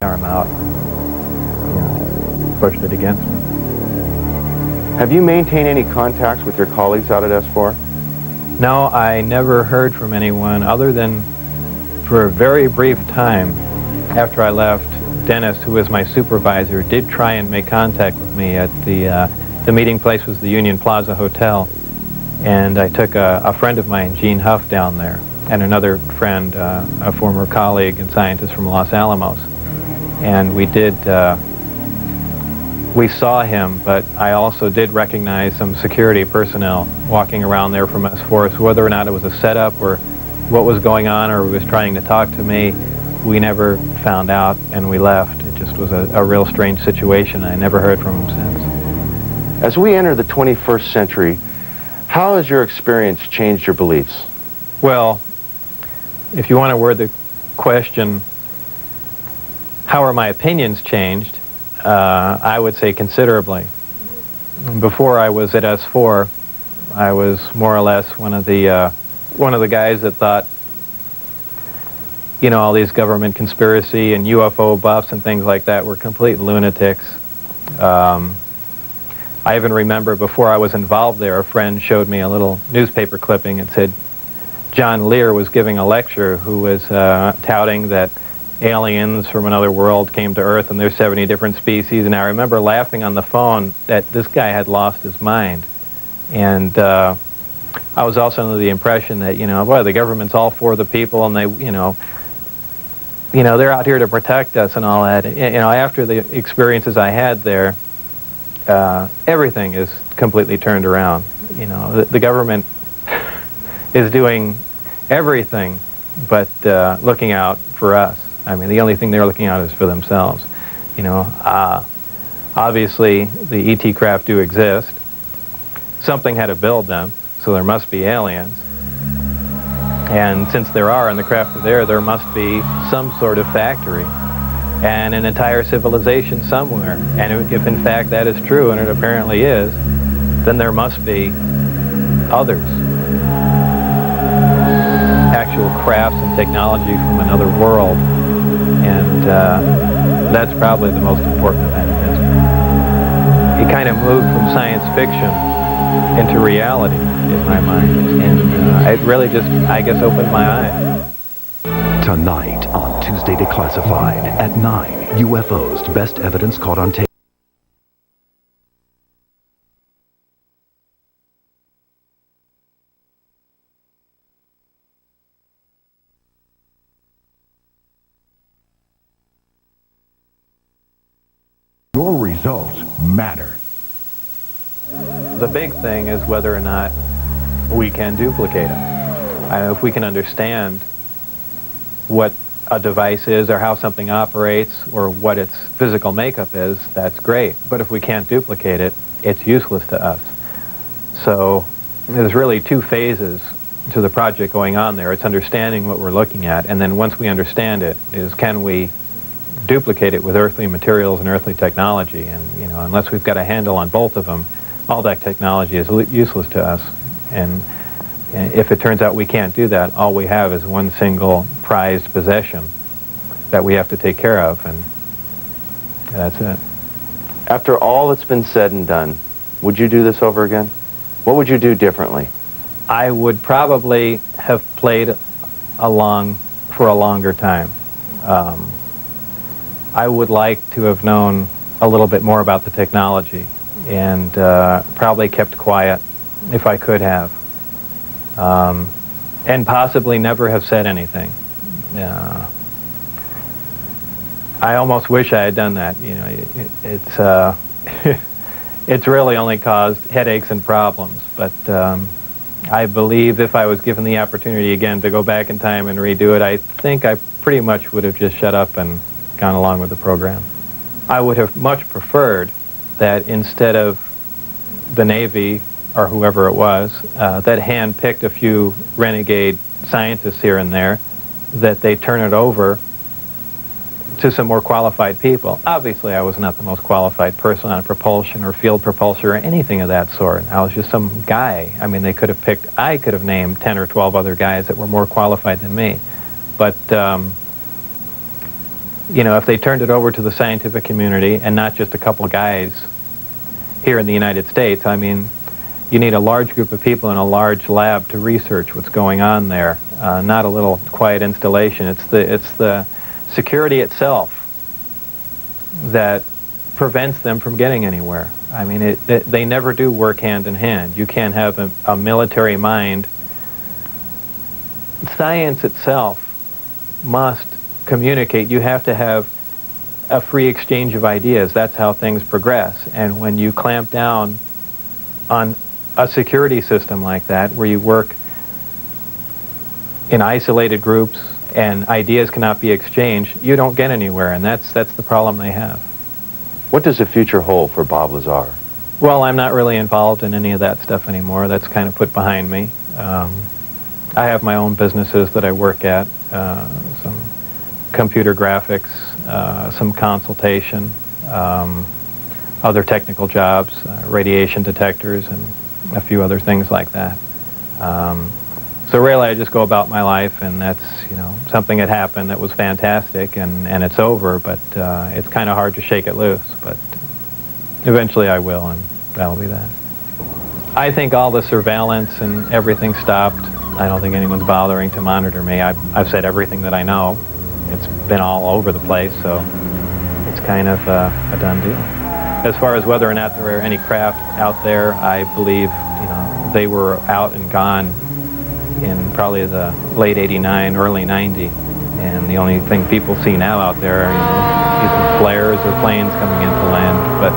arm out, pushed it against me. Have you maintained any contacts with your colleagues out at S4? No, I never heard from anyone other than for a very brief time after I left. Dennis, who was my supervisor, did try and make contact with me at the meeting place was the Union Plaza Hotel, and I took a friend of mine, Gene Huff, down there, and another friend, a former colleague and scientist from Los Alamos, and we saw him, but I also did recognize some security personnel walking around there from S4, so whether or not it was a setup or what was going on or he was trying to talk to me, we never found out, and we left. It just was a real strange situation. I never heard from him since. As we enter the 21st century, how has your experience changed your beliefs? Well, if you want to word the question, how are my opinions changed? I would say considerably. Before I was at S4, I was more or less one of the guys that thought, you know, all these government conspiracy and UFO buffs and things like that were complete lunatics. I even remember before I was involved there, a friend showed me a little newspaper clipping and said John Lear was giving a lecture who was touting that aliens from another world came to Earth and there's 70 different species, and I remember laughing on the phone that this guy had lost his mind. And I was also under the impression that, you know, boy, the government's all for the people, and they, you know, they're out here to protect us and all that. You know, after the experiences I had there, everything is completely turned around. You know, the government is doing everything but looking out for us. I mean, the only thing they're looking out is for themselves. You know, obviously the ET craft do exist. Something had to build them, so there must be aliens. And since there are, and the craft are there must be some sort of factory and an entire civilization somewhere. And if in fact that is true, and it apparently is, then there must be others. Actual crafts and technology from another world. And that's probably the most important event in history. It kind of moved from science fiction into reality in my mind. And it really just, I guess, opened my eyes. Tonight on Tuesday Declassified at 9, UFOs, best evidence caught on tape. Your results matter. The big thing is whether or not we can duplicate them. If we can understand what a device is or how something operates or what its physical makeup is, that's great. But if we can't duplicate it, it's useless to us. So there's really two phases to the project going on there. It's understanding what we're looking at, and then once we understand it, is can we duplicate it with earthly materials and earthly technology. And, you know, unless we've got a handle on both of them, all that technology is useless to us. And if it turns out we can't do that, all we have is one single prized possession that we have to take care of, and that's it. After all that's been said and done, would you do this over again? What would you do differently? I would probably have played along for a longer time. I would like to have known a little bit more about the technology, and probably kept quiet if I could have, and possibly never have said anything. I almost wish I had done that. You know, it's really only caused headaches and problems, but I believe if I was given the opportunity again to go back in time and redo it, I think I pretty much would have just shut up and gone along with the program. I would have much preferred that instead of the Navy or whoever it was that hand-picked a few renegade scientists here and there, that they turn it over to some more qualified people. Obviously, I was not the most qualified person on propulsion or field propulsion or anything of that sort. I was just some guy. I mean, I could have named 10 or 12 other guys that were more qualified than me. But you know, if they turned it over to the scientific community and not just a couple guys here in the United States, I mean, you need a large group of people in a large lab to research what's going on there, not a little quiet installation. It's the security itself that prevents them from getting anywhere. I mean, they never do work hand in hand. You can't have a military mind. Science itself must communicate. You have to have a free exchange of ideas. That's how things progress. And when you clamp down on a security system like that, where you work in isolated groups and ideas cannot be exchanged, you don't get anywhere, and that's the problem they have. What does the future hold for Bob Lazar? Well, I'm not really involved in any of that stuff anymore. That's kind of put behind me. I have my own businesses that I work at, some computer graphics, some consultation, other technical jobs, radiation detectors, and a few other things like that. So really I just go about my life, and that's, you know, something that happened that was fantastic, and it's over, but it's kind of hard to shake it loose, but eventually I will, and that'll be that. I think all the surveillance and everything stopped. I don't think anyone's bothering to monitor me. I've said everything that I know. It's been all over the place, so it's kind of a done deal. As far as whether or not there are any craft out there, I believe, you know, they were out and gone in probably the late '89, early '90, and the only thing people see now out there are, you know, either flares or planes coming into land, but